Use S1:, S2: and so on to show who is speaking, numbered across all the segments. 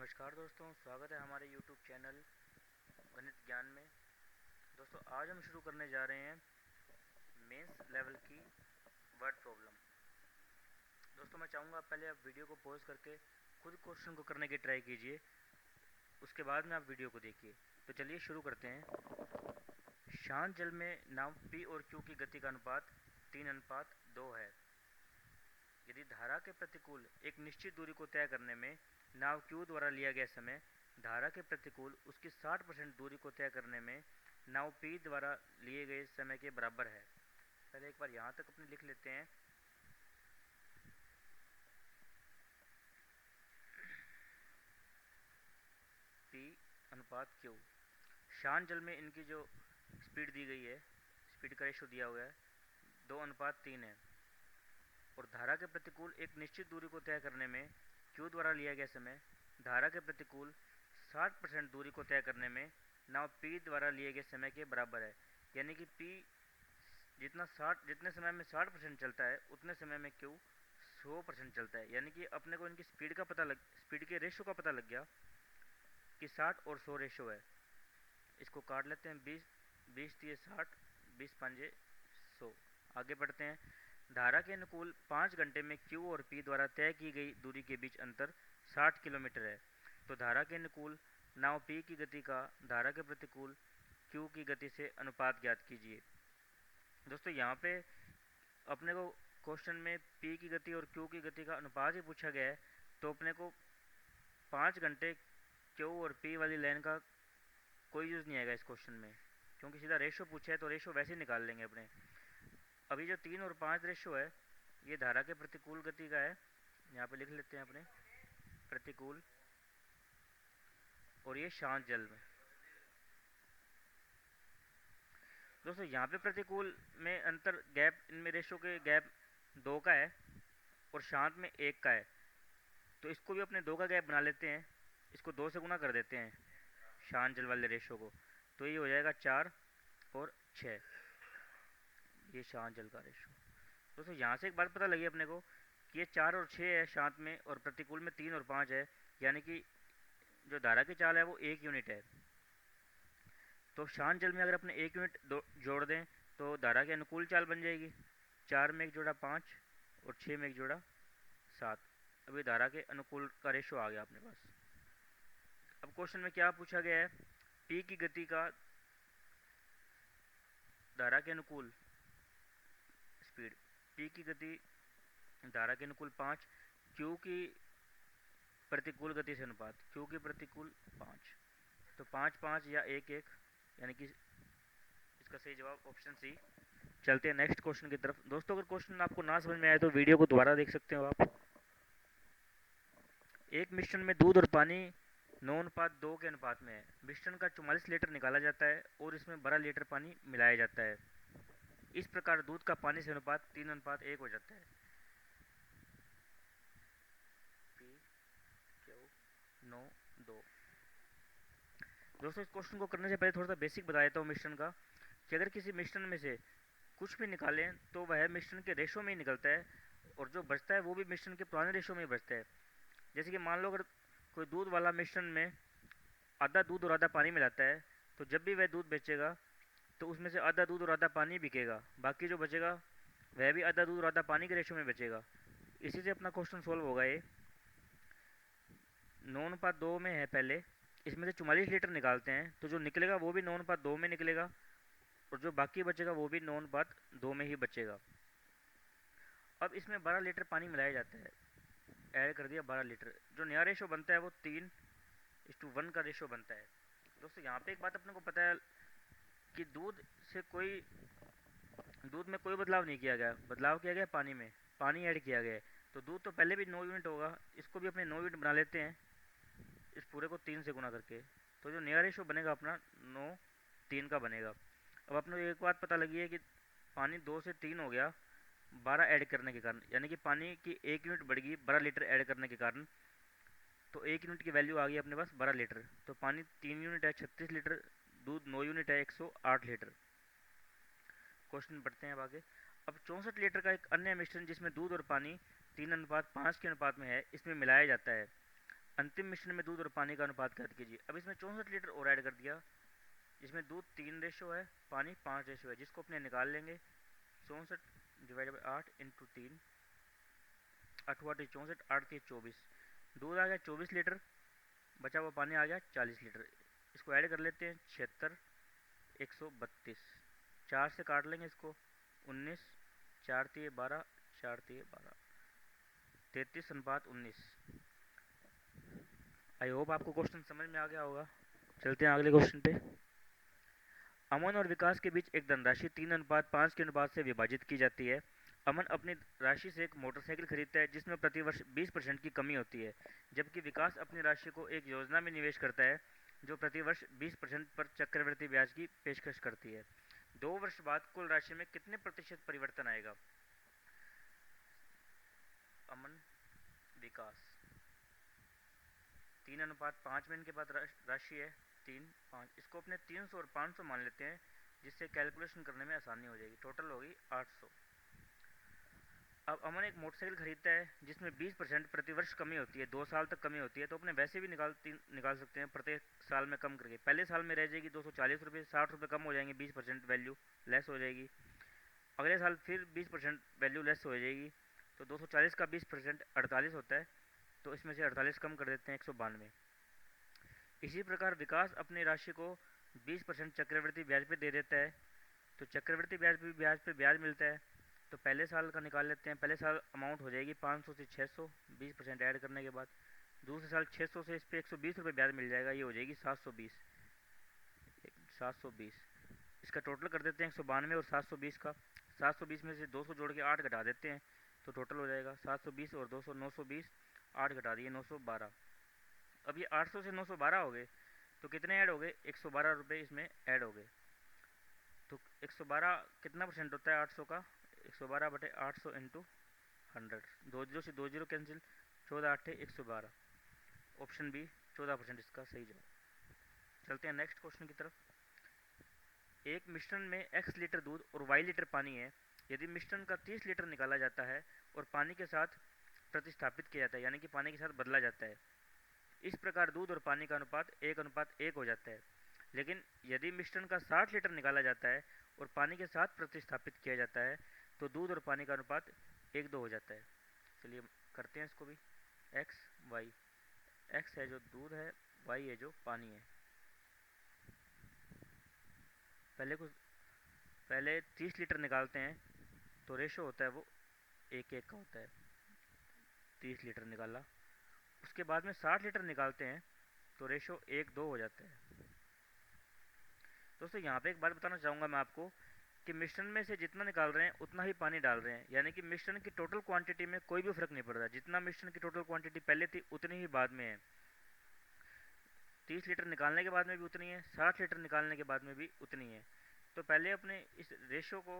S1: नमस्कार दोस्तों, स्वागत है हमारे YouTube चैनल गणित ज्ञान में। दोस्तों आज हम शुरू करने जा रहे हैं मेंस लेवल की वर्ड प्रॉब्लम। दोस्तों मैं चाहूँगा पहले आप वीडियो को पॉज करके खुद क्वेश्चन को करने की ट्राई कीजिए, उसके बाद में आप वीडियो को देखिए। तो चलिए शुरू करते हैं। शांत जल में नाव P और Q की गति का अनुपात 3:2 है। यदि धारा के प्रतिकूल एक निश्चित दूरी को तय करने में नाव Q द्वारा लिया गया समय धारा के प्रतिकूल उसकी 60% दूरी को तय करने में नाव P द्वारा लिए गए समय के बराबर है। पहले एक बार यहाँ तक अपने लिख लेते हैं। P अनुपात Q, शांत जल में इनकी जो स्पीड दी गई है, स्पीड का रेशो दिया हुआ है 2:3 है। और धारा के प्रतिकूल एक निश्चित दूरी को तय करने में Q द्वारा लिया गया समय धारा के प्रतिकूल 60% दूरी को तय करने में नाव P द्वारा लिए गए समय के बराबर है। यानी कि P जितने समय में 60% चलता है उतने समय में Q 100% चलता है। यानी कि अपने को इनकी स्पीड के रेशो का पता लग गया कि 60 और 100 रेशो है। इसको काट लेते हैं, 20 3 60, 20 5 100। आगे बढ़ते हैं। धारा के अनुकूल 5 घंटे में Q और P द्वारा तय की गई दूरी के बीच अंतर 60 किलोमीटर है। तो धारा के अनुकूल नाव P की गति का धारा के प्रतिकूल Q की गति से अनुपात ज्ञात कीजिए। दोस्तों यहाँ पे अपने को क्वेश्चन में P की गति और Q की गति का अनुपात ही पूछा गया है, तो अपने को 5 घंटे Q और P वाली लाइन का कोई यूज़ नहीं आएगा इस क्वेश्चन में, क्योंकि सीधा रेशो पूछा है तो रेशो वैसे ही निकाल लेंगे अपने। अभी जो 3 और 5 रेशो है ये धारा के प्रतिकूल गति का है, यहाँ पे लिख लेते हैं अपने प्रतिकूल, और ये शांत जल में। दोस्तों यहाँ पे प्रतिकूल में अंतर गैप, इनमें रेशो के गैप 2 का है और शांत में 1 का है, तो इसको भी अपने 2 का गैप बना लेते हैं। इसको 2 से गुना कर देते हैं शांत जल वाले रेशो को, तो ये हो जाएगा 4 और 6, ये शांत जल का रेशो। दोस्तों यहाँ से एक बात पता लगी अपने को कि ये 4 और 6 है शांत में, और प्रतिकूल में 3 और 5 है। यानी कि जो धारा की चाल है वो 1 यूनिट है। तो शांत जल में अगर अपने 1 यूनिट जोड़ दें तो धारा की अनुकूल चाल बन जाएगी। 4 में 1 जोड़ा 5 और 6 में 1 जोड़ा 7। अभी धारा के अनुकूल का रेशो आ गया अपने पास। अब क्वेश्चन में क्या पूछा गया है, P की गति का धारा के अनुकूल स्पीड, P की गति धारा के अनुकूल 5, Q की प्रतिकूल गति से अनुपात, Q की प्रतिकूल 5, तो 5 5 या 1 1, यानी कि इसका सही जवाब ऑप्शन सी। चलते हैं नेक्स्ट क्वेश्चन की तरफ। दोस्तों अगर क्वेश्चन आपको ना समझ में आए तो वीडियो को दोबारा देख सकते हो आप। एक मिश्रण में दूध और पानी 9:2 के अनुपात में है। मिश्रण का 44 लीटर निकाला जाता है और इसमें 12 लीटर पानी मिलाया जाता है। इस प्रकार दूध का पानी से अनुपात 3:1 हो जाता है। P Q 9 2। दोस्तों इस क्वेश्चन को करने से पहले थोड़ा सा बेसिक बता देता हूँ मिश्रण का, कि अगर किसी मिश्रण में से कुछ भी निकालें तो वह मिश्रण के रेशो में ही निकलता है, और जो बचता है वो भी मिश्रण के पुराने रेशो में ही बचता है। जैसे कि मान लो अगर कोई दूध वाला मिश्रण में आधा दूध और आधा पानी मिलाता है, तो जब भी वह दूध बेचेगा तो उसमें से आधा दूध और आधा पानी बिकेगा, बाकी जो बचेगा वह भी आधा दूध और आधा पानी के रेशो में बचेगा। इसी से अपना क्वेश्चन सोल्व होगा। ये 9:2 में है पहले, इसमें से 44 लीटर निकालते हैं तो जो निकलेगा वो भी 9:2 में निकलेगा, और जो बाकी बचेगा वो भी 9:2 में ही बचेगा। अब इसमें 12 लीटर पानी मिलाया जाता है, ऐड कर दिया 12 लीटर। जो नया रेशो बनता है वो 3:1 का रेशो बनता है। दोस्तों यहाँ पे एक बात अपने को पता है कि दूध में कोई बदलाव नहीं किया गया, बदलाव किया गया पानी में, पानी ऐड किया गया है। तो दूध तो पहले भी 9 यूनिट होगा, इसको भी अपने 9 यूनिट बना लेते हैं, इस पूरे को 3 से गुना करके। तो जो नया रेशो बनेगा अपना 9:3 का बनेगा। अब अपने को एक बात पता लगी है कि पानी 2 से 3 हो गया 12 ऐड करने के कारण, यानी कि पानी की 1 यूनिट बढ़ गई 12 लीटर ऐड करने के कारण। तो 1 यूनिट की वैल्यू आ गई अपने पास 12 लीटर। तो पानी 3 यूनिट है 36 लीटर, दूध 9 यूनिट है 108 लीटर। क्वेश्चन बढ़ते हैं अब आगे। अब 64 लीटर का एक अन्य मिश्रण जिसमें दूध और पानी 3:5 के अनुपात में है, इसमें मिलाया जाता है। अंतिम मिश्रण में दूध और पानी का अनुपात ज्ञात कीजिए। अब इसमें 64 लीटर और ऐड कर दिया, जिसमें दूध 3 रेशो है, पानी 5 रेशो है, जिसको अपने निकाल लेंगे। 64 डिवाइड बाई 8 इंटू 3, 8 64, 8 24, दूध आ गया 24 लीटर, बचा हुआ पानी आ गया 40 लीटर। इसको ऐड कर लेते हैं, 76, 132, 4 से काट लेंगे इसको, 19, 4 तिये 12, 4 तिये 12, 33:19। आई होप आपको क्वेश्चन समझ में आ गया होगा। चलते हैं अगले क्वेश्चन पे। अमन और विकास के बीच एक धनराशि 3:5 के अनुपात से विभाजित की जाती है। अमन अपनी राशि से एक मोटरसाइकिल खरीदता है जिसमें प्रतिवर्ष 20% की कमी होती है, जबकि विकास अपनी राशि को एक योजना में निवेश करता है जो प्रतिवर्ष 20% पर चक्रवृद्धि ब्याज की पेशकश करती है। 2 वर्ष बाद कुल राशि में कितने प्रतिशत परिवर्तन आएगा? अमन, विकास, 3:5 में इनके पास राशि है 3, 5, इसको अपने 300 और 500 मान लेते हैं, जिससे कैलकुलेशन करने में आसानी हो जाएगी। टोटल होगी 800। अब अमन एक मोटरसाइकिल खरीदता है जिसमें 20% प्रतिवर्ष कमी होती है, 2 साल तक कमी होती है, तो अपने वैसे भी निकाल सकते हैं प्रत्येक साल में कम करके। पहले साल में रह जाएगी 240 रुपये, 60 रुपये कम हो जाएंगे, 20% वैल्यू लेस हो जाएगी। अगले साल फिर 20% वैल्यू लेस हो जाएगी, तो 240 का 20% 48 होता है, तो इसमें से 48 कम कर देते हैं, 192। इसी प्रकार विकास अपनी राशि को 20% चक्रवृद्धि ब्याज पे दे देता है, तो चक्रवृद्धि ब्याज पे ब्याज मिलता है। तो पहले साल का निकाल लेते हैं। पहले साल अमाउंट हो जाएगी 500 से 600, 20% ऐड करने के बाद। दूसरे साल 600 से इस पर 120 रुपये ब्याज मिल जाएगा, ये हो जाएगी 720। 720 इसका टोटल कर देते हैं 192 और 720 का। 720 में से 200 जोड़ के 8 घटा देते हैं, तो टोटल हो जाएगा 720 और 200, 920, 8 घटा दिए 912। अब ये 800 से 912 हो गए, तो कितने ऐड हो गए? 112 रुपये इसमें ऐड हो गए। तो 112 कितना परसेंट होता है 800 का? 112 बटे 800 इंटू 100, 2 जीरो से 2 जीरो कैंसिल, 14 8 112। ऑप्शन बी 14% इसका सही जवाब। चलते हैं नेक्स्ट क्वेश्चन की तरफ। एक मिश्रण में x लीटर दूध और y लीटर पानी है। यदि मिश्रण का 30 लीटर निकाला जाता है और पानी के साथ प्रतिस्थापित किया जाता है, यानी कि पानी के साथ बदला जाता है, इस प्रकार दूध और पानी का अनुपात 1:1 हो जाता है। लेकिन यदि मिश्रण का 60 लीटर निकाला जाता है और पानी के साथ प्रतिस्थापित किया जाता है, तो दूध और पानी का अनुपात 1:2 हो जाता है। चलिए करते हैं इसको भी। x y, x है जो दूध है, y है जो पानी है। पहले 30 लीटर निकालते हैं, तो रेशो होता है वो 1:1 का होता है। 30 लीटर निकाला, उसके बाद में 60 लीटर निकालते हैं, तो रेशो 1:2 हो जाता है। दोस्तों यहाँ पे एक बात बताना चाहूँगा मैं आपको कि मिश्रण में से जितना निकाल रहे हैं उतना ही पानी डाल रहे हैं, यानी कि मिश्रण की टोटल क्वांटिटी में कोई भी फर्क नहीं पड़ रहा। जितना मिश्रण की टोटल क्वांटिटी पहले थी उतनी ही बाद में है। 30 लीटर निकालने के बाद में भी उतनी है, 60 लीटर निकालने के बाद में भी उतनी है। तो पहले अपने इस रेशो को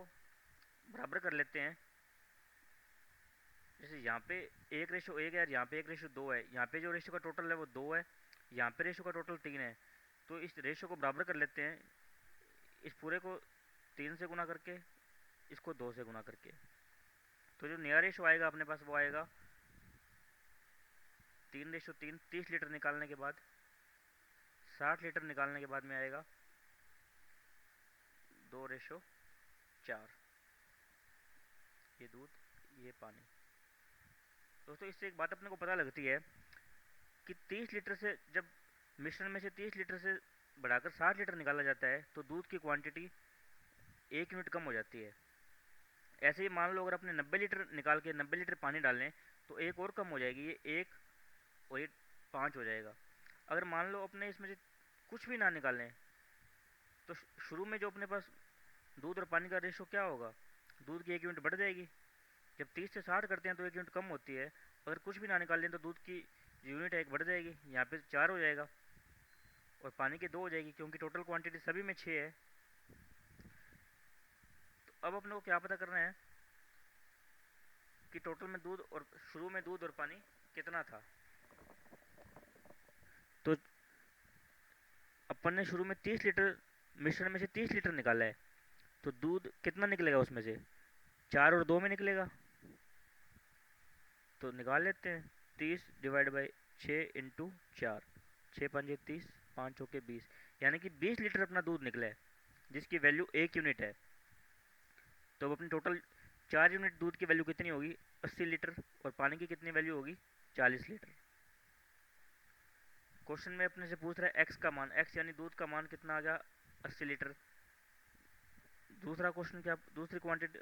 S1: बराबर कर लेते हैं। जैसे यहाँ पे 1:1 है, यहाँ पे 1:2 है, यहाँ पे जो रेशो का टोटल है वो 2 है, यहाँ पे रेशो का टोटल 3 है। तो इस रेशो को बराबर कर लेते हैं, इस पूरे को 3 से गुना करके, इसको 2 से गुना करके। तो जो नया रेशो आएगा अपने पास वो आएगा 3:3। 30 लीटर निकालने के बाद, 60 लीटर निकालने के बाद में आएगा 2:4। ये दूध, ये पानी। दोस्तों इससे एक बात अपने को पता लगती है कि 30 लीटर से जब मिश्रण में से 30 लीटर से बढ़ाकर 60 लीटर निकाला जाता है, तो दूध की क्वांटिटी 1 यूनिट कम हो जाती है। ऐसे ही मान लो अगर अपने 90 लीटर निकाल के 90 लीटर पानी डाल लें, तो एक और कम हो जाएगी, ये 1 और ये 5 हो जाएगा। अगर मान लो अपने इसमें से कुछ भी ना निकालें, तो शुरू में जो अपने पास दूध और पानी का रेशो क्या होगा? दूध की 1 यूनिट बढ़ जाएगी। जब 30 से 60 करते हैं तो 1 यूनिट कम होती है। अगर कुछ भी ना निकाल लें तो दूध की यूनिट है 1 बढ़ जाएगी, यहाँ पे 4 हो जाएगा, और पानी की 2 हो जाएगी, क्योंकि टोटल क्वांटिटी सभी में 6 है। तो अब अपने को क्या पता करना है कि टोटल में दूध और शुरू में दूध और पानी कितना था। तो अपन ने शुरू में 30 लीटर मिश्रण में से 30 लीटर निकाला है, तो दूध कितना निकलेगा उसमें से? 4 और 2 में निकलेगा। तो निकाल लेते हैं, 30 डिवाइड बाई 6 × 4, 6×5 = 30, 5 चौके 20, यानी कि 20 लीटर अपना दूध निकला है, जिसकी वैल्यू 1 यूनिट है। तो अब अपनी टोटल 4 यूनिट दूध की वैल्यू कितनी होगी? 80 लीटर। और पानी की कितनी वैल्यू होगी? 40 लीटर। क्वेश्चन में अपने से पूछ रहा है एक्स का मान, एक्स यानी दूध का मान कितना आ गया? 80 लीटर। दूसरा क्वेश्चन क्या, दूसरी क्वांटिटी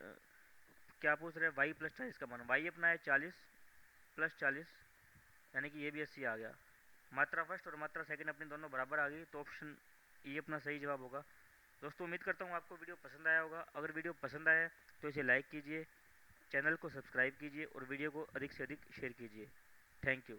S1: क्या पूछ रहे हैं? वाई प्लस 40 का मान, वाई अपना है 40 प्लस 40, यानी कि ये भी 80 आ गया। मात्रा फर्स्ट और मात्रा सेकंड अपनी दोनों बराबर आ गई, तो ऑप्शन ये अपना सही जवाब होगा। दोस्तों उम्मीद करता हूँ आपको वीडियो पसंद आया होगा। अगर वीडियो पसंद आया तो इसे लाइक कीजिए, चैनल को सब्सक्राइब कीजिए और वीडियो को अधिक से अधिक शेयर कीजिए। Thank you.